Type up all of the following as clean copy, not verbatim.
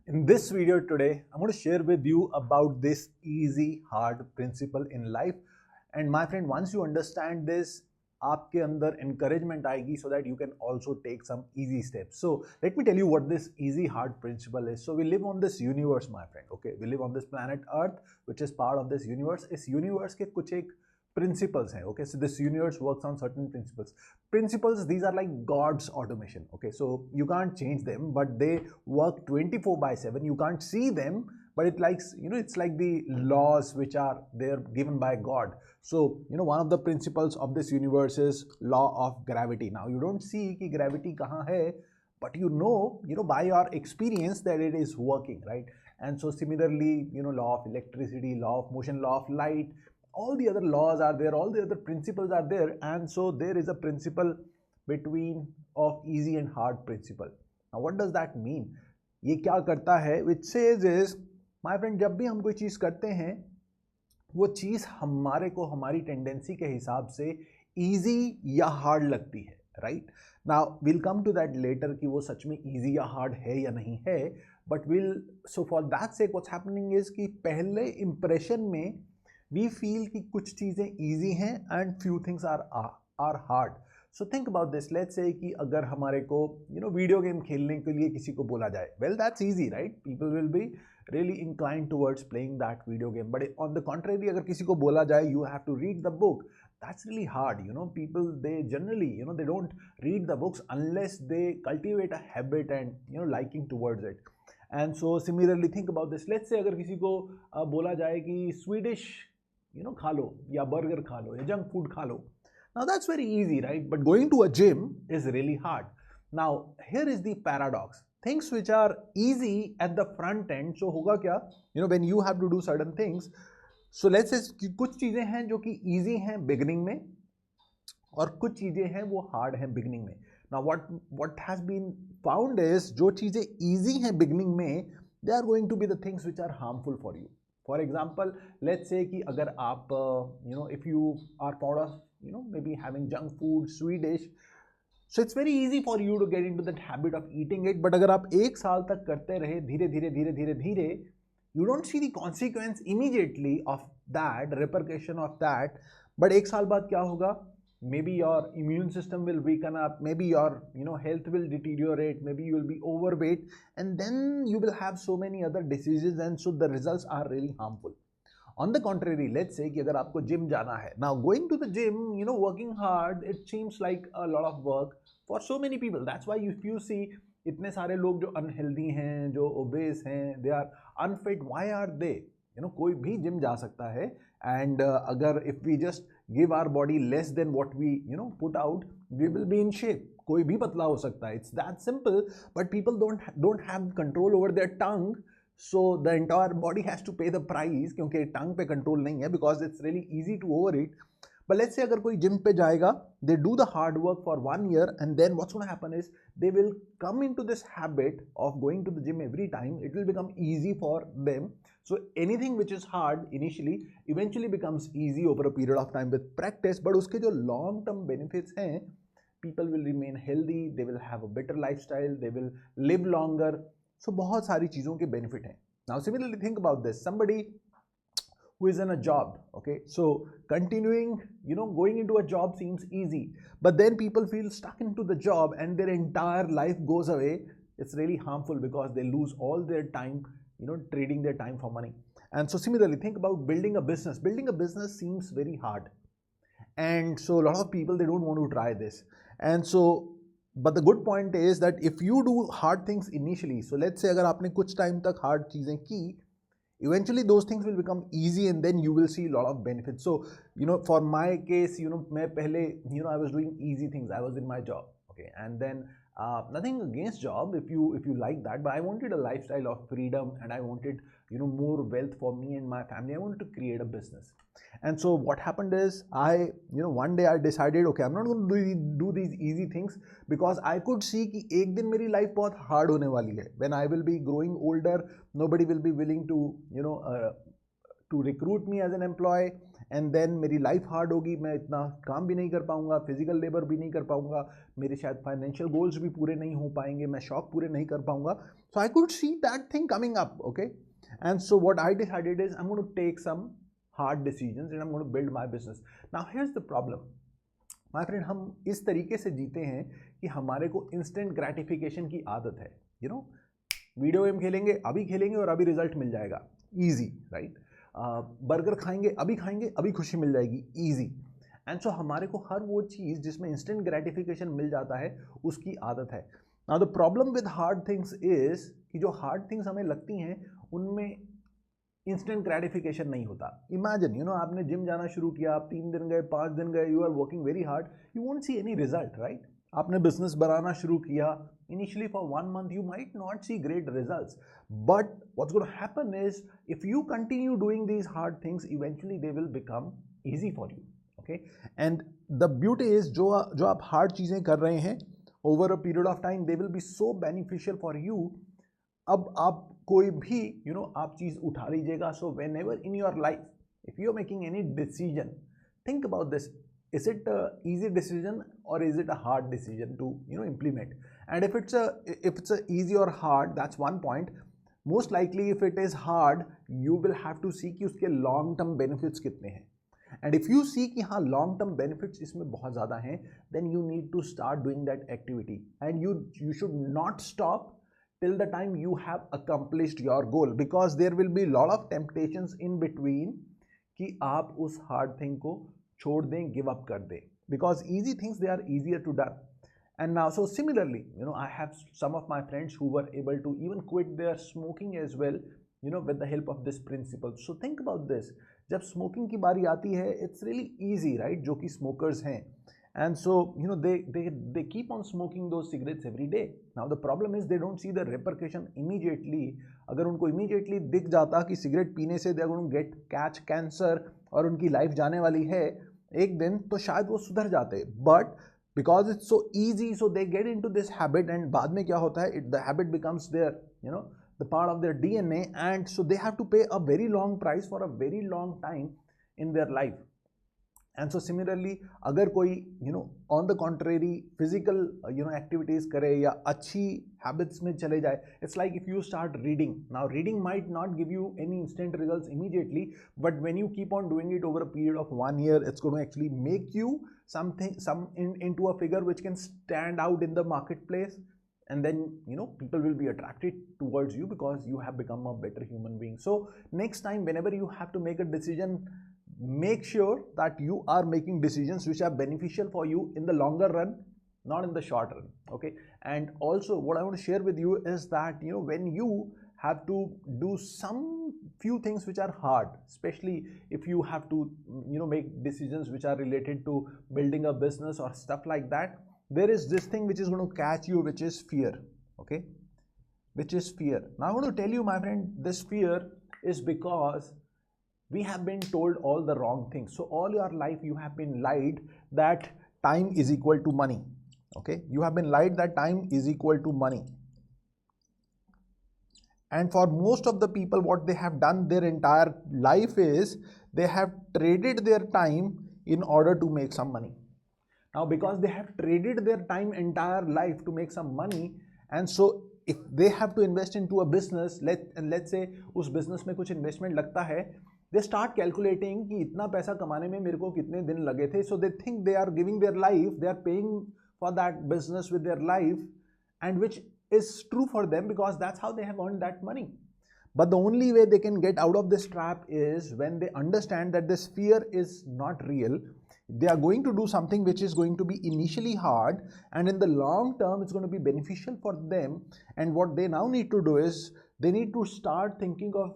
In this video today, I'm going to share with you about this easy hard principle in life. And my friend, once you understand this, आपके अंदर encouragement आएगी so that you can also take some easy steps. So let me tell you what this easy hard principle is. So we live on this universe, my friend. Okay, we live on this planet Earth, which is part of this universe. इस universe के कुछ एक principles हैं. Okay, so this universe works on certain principles. Principles, these are like God's automation. Okay, so you can't change them, but they work 24/7. You can't see them, but it likes, it's like the laws which are there given by God. So one of the principles of this universe is law of gravity. Now you don't see कि gravity कहाँ है, but by your experience that it is working, right? And so similarly, law of electricity, law of motion, law of light, all the other laws are there, all the other principles are there. And so there is a principle between of easy and hard principle. Now what does that mean? ये क्या करता है? Which says is, my friend, जब भी हम कोई चीज़ करते हैं, वो चीज़ हमारे को हमारी टेंडेंसी के हिसाब से easy या hard लगती है, right? Now we'll come to that later कि वो सच में easy या hard है या नहीं है, but so for that sake what's happening is कि पहले impression में we feel कि कुछ चीज़ें easy हैं and few things are hard. So think about this. Let's say कि अगर हमारे को वीडियो गेम खेलने के लिए किसी को बोला जाए, well that's easy, right? People will be really inclined towards playing that video game. But on the contrary, अगर किसी को बोला जाए you have to read the book, that's really hard. People, they generally they don't read the books unless they cultivate a habit and liking towards it. And so similarly think about this. Let's say अगर किसी को बोला जाए कि Swedish खा लो या burger खा लो या जंक फूड खा लो. Now that's very easy, right? But going to a gym is really hard. Now here is the paradox. Things which are easy at the front end, so होगा क्या? When you have to do certain things. So let's say कुछ चीजें हैं जो कि easy हैं beginning में और कुछ चीजें हैं वो hard हैं beginning में. Now what has been found is जो चीजें easy हैं beginning में, they are going to be the things which are harmful for you. For example, let's say कि अगर आप if you are fond of maybe having junk food, sweet dish, so it's very easy for you to get into that habit of eating it. But अगर आप एक साल तक करते रहे धीरे धीरे धीरे धीरे धीरे, you don't see the consequence immediately of that, repercussion of that. But एक साल बाद क्या होगा? Maybe your immune system will weaken up, maybe your health will deteriorate, maybe you will be overweight, and then you will have so many other diseases, and so the results are really harmful. On the contrary, let's say कि अगर आपको gym जाना है, now going to the gym, working hard, it seems like a lot of work for so many people. That's why if you see इतने सारे लोग जो unhealthy हैं, जो obese हैं, they are unfit. Why are they? कोई भी gym जा सकता है, and अगर if we just give our body less than what we put out, we will be in shape. कोई भी पतला हो सकता है. It's that simple. But people don't have control over their tongue, so the entire body has to pay the price क्योंकि tongue पे control नहीं है, because it's really easy to overeat. But let's say अगर कोई gym पे जाएगा, they do the hard work for 1 year, and then what's going to happen is they will come into this habit of going to the gym every time. It will become easy for them. So anything which is hard initially eventually becomes easy over a period of time with practice. But उसके जो long term benefits हैं, people will remain healthy, they will have a better lifestyle, they will live longer. So बहुत सारी चीज़ों के benefit हैं. Now similarly think about this. Somebody who is in a job, okay, so continuing going into a job seems easy, but then people feel stuck into the job and their entire life goes away. It's really harmful because they lose all their time trading their time for money. And so similarly think about building a business. Building a business seems very hard, and so a lot of people, they don't want to try this. And so but the good point is that if you do hard things initially, so let's say अगर आपने कुछ time तक hard चीजें की, eventually those things will become easy, and then you will see a lot of benefits. So for my case, मैं पहले I was doing easy things. I was in my job, okay, and then nothing against job if you like that, but I wanted a lifestyle of freedom, and I wanted more wealth for me and my family. I wanted to create a business. And so what happened is I one day I decided, okay, I'm not going to do these easy things, because I could see कि एक दिन मेरी life बहुत hard होने वाली है. When I will be growing older, nobody will be willing to to recruit me as an employee, and then मेरी life hard होगी, मैं इतना काम भी नहीं कर पाऊंगा, फिजिकल लेबर भी नहीं कर पाऊंगा, मेरे शायद फाइनेंशियल गोल्स भी पूरे नहीं हो पाएंगे, मैं शौक पूरे नहीं कर पाऊंगा. So I could see that thing coming up. Okay, and so what I decided is I am going to take some hard decisions and I am going to build my business. Now here's the problem my friend, हम इस तरीके से जीते हैं कि हमारे को instant gratification की आदत है. यू नो, वीडियो गेम खेलेंगे, अभी खेलेंगे और अभी रिजल्ट मिल जाएगा, ईजी, राइट. बर्गर खाएंगे, अभी खुशी मिल जाएगी, ईजी. एंड सो हमारे को हर वो चीज़ जिसमें इंस्टेंट ग्रेटिफिकेशन मिल जाता है उसकी आदत है. Now the problem with hard things is कि जो हार्ड थिंग्स हमें लगती हैं उनमें इंस्टेंट ग्रेटिफिकेशन नहीं होता. इमेजिन, आपने जिम जाना शुरू किया, आप 3 दिन गए, 5 दिन गए, you are working very hard, you won't see any result, right. आपने बिजनेस बनाना शुरू किया, initially for 1 month you might not see great results, but what's going to happen is if you continue doing these hard things, eventually they will become easy for you. Okay, and the beauty is जो आप hard चीज़ें कर रहे हैं over a period of time, they will be so beneficial for you. अब आप कोई भी आप चीज़ उठा लीजिएगा. So whenever in your life if you are making any decision, think about this. Is it a easy decision or is it a hard decision to implement? And if it's a easy or hard, that's one point. Most likely if it is hard, you will have to see कि उसके long term benefits कितने हैं. And if you see कि हाँ long term benefits इसमें बहुत ज़्यादा हैं, then you need to start doing that activity. And you should not stop till the time you have accomplished your goal, because there will be lot of temptations in between कि आप उस hard thing को छोड़ दें, give up कर दें, because easy things they are easier to done. And now so similarly, I have some of my friends who were able to even quit their smoking as well, with the help of this principle. So think about this. जब smoking की बारी आती है, it's really easy, right, जो कि smokers हैं, and so they keep on smoking those cigarettes every day. Now the problem is they don't see the repercussion immediately. अगर उनको immediately दिख जाता कि सिगरेट पीने से they are going to catch cancer और उनकी लाइफ जाने वाली है एक दिन, तो शायद वो सुधर जाते. But because it's so easy, so they get into this habit, and बाद में क्या होता है, the habit becomes their the part of their DNA, and so they have to pay a very long price for a very long time in their life. And so similarly अगर कोई on the contrary physical activities करे या अच्छी habits में चले जाए, it's like if you start reading. Now reading might not give you any instant results immediately, but when you keep on doing it over a period of 1 year, it's going to actually make you into a figure which can stand out in the marketplace, and then people will be attracted towards you because you have become a better human being. So next time whenever you have to make a decision, make sure that you are making decisions which are beneficial for you in the longer run, not in the short run. Okay, and also what I want to share with you is that when you have to do some few things which are hard, especially if you have to make decisions which are related to building a business or stuff like that, there is this thing which is going to catch you, which is fear. Okay, which is fear. Now I want to tell you, my friend, this fear is because we have been told all the wrong things. So all your life you have been lied that time is equal to money. Okay, you have been lied that time is equal to money. And for most of the people, what they have done their entire life is they have traded their time in order to make some money. Now because they have traded their time entire life to make some money, and so if they have to invest into a business, let's say उस business में कुछ investment लगता है, they start calculating कि इतना पैसा कमाने में मेरे को कितने दिन लगे थे. So they think they are giving their life, they are paying for that business with their life, and which is true for them because that's how they have earned that money. But the only way they can get out of this trap is when they understand that this fear is not real. They are going to do something which is going to be initially hard, and in the long term it's going to be beneficial for them. And what they now need to do is they need to start thinking of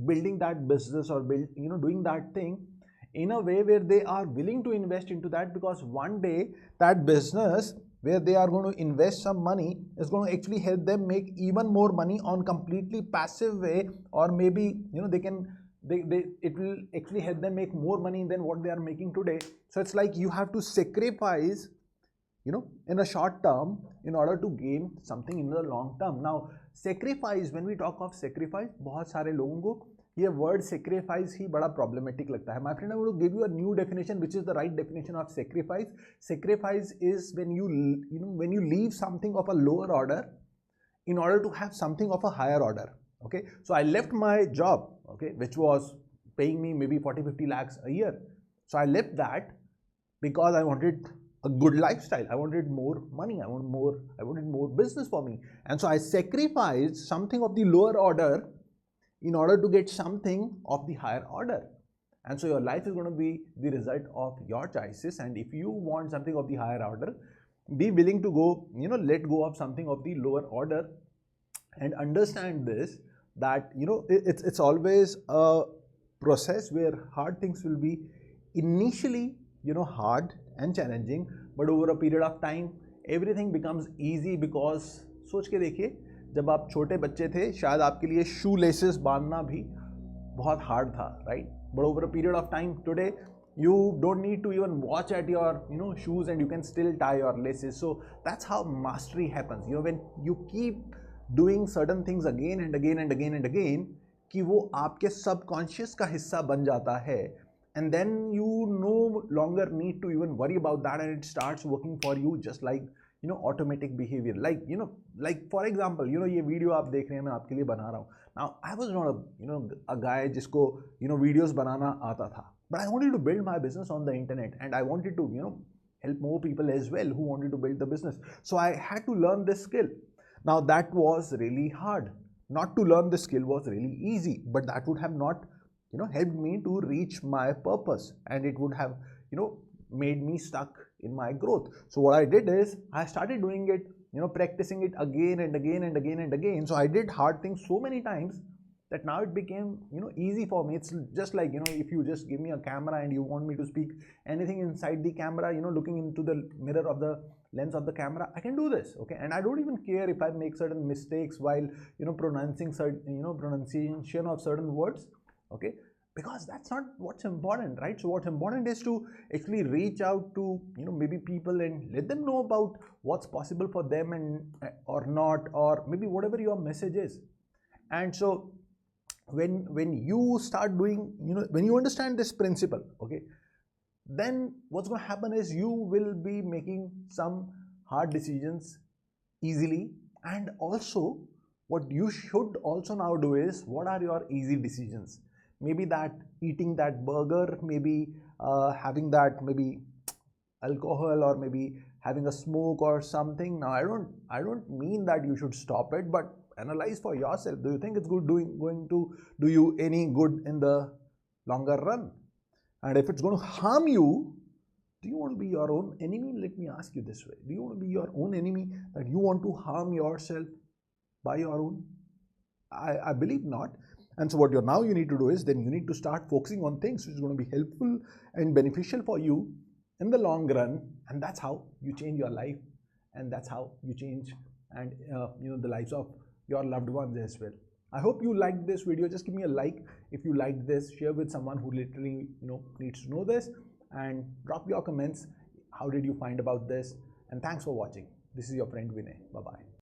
building that business or doing that thing in a way where they are willing to invest into that, because one day that business where they are going to invest some money is going to actually help them make even more money on completely passive way, or maybe it will actually help them make more money than what they are making today. So it's like you have to sacrifice in a short term in order to gain something in the long term. Now sacrifice, when we talk of sacrifice, बहुत सारे लोगों को ये word sacrifice ही बड़ा problematic लगता है. My friend, I want to give you a new definition which is the right definition of sacrifice. Sacrifice is when when you leave something of a lower order in order to have something of a higher order. Okay, so I left my job, okay, which was paying me maybe 40-50 lakhs a year. So I left that because I wanted a good lifestyle. I wanted more money. I wanted more business for me. And so I sacrificed something of the lower order in order to get something of the higher order. And so your life is going to be the result of your choices. And if you want something of the higher order, be willing to go, let go of something of the lower order. And understand this, that it's always a process where hard things will be initially hard and challenging, but over a period of time everything becomes easy. Because सोच के देखिए, जब आप छोटे बच्चे थे शायद आपके लिए शू लेसेस बांधना भी बहुत हार्ड था, right? But over a period of time today you don't need to even watch at your shoes, and you can still tie your laces. So that's how mastery happens. When you keep doing certain things again and again and again and again, कि वो आपके subconscious का हिस्सा बन जाता है, and then you no longer need to even worry about that, and it starts working for you just like automatic behavior. Like for example, ये video आप देख रहे हैं, मैं आपके लिए बना रहा हूँ. Now I was not a guy जिसको वीडियोस बनाना आता था, but I wanted to build my business on the internet, and I wanted to help more people as well who wanted to build the business. So I had to learn this skill. Now that was really hard. Not to learn this skill was really easy, but that would have not helped me to reach my purpose, and it would have made me stuck in my growth. So what I did is I started doing it, practicing it again and again and again and again. So I did hard things so many times that now it became easy for me. It's just like if you just give me a camera and you want me to speak anything inside the camera, looking into the mirror of the lens of the camera, I can do this. Okay, and I don't even care if I make certain mistakes while pronouncing certain pronunciation of certain words. Okay, because that's not what's important, right? So what's important is to actually reach out to maybe people and let them know about what's possible for them, and or not, or maybe whatever your message is. And so when you start doing, when you understand this principle, okay, then what's going to happen is you will be making some hard decisions easily. And also what you should also now do is, what are your easy decisions? Maybe that eating that burger, maybe having that maybe alcohol, or maybe having a smoke or something. Now I don't mean that you should stop it, but analyze for yourself. Do you think it's going to do you any good in the longer run? And if it's going to harm you, do you want to be your own enemy? Let me ask you this way: do you want to be your own enemy, that you want to harm yourself by your own? I believe not. And so what you need to do is, then you need to start focusing on things which is going to be helpful and beneficial for you in the long run. And that's how you change your life, and that's how you change and the lives of your loved ones as well. I hope you liked this video. Just give me a like if you liked this. Share with someone who literally needs to know this, and drop your comments. How did you find about this? And thanks for watching. This is your friend Vinay. Bye bye.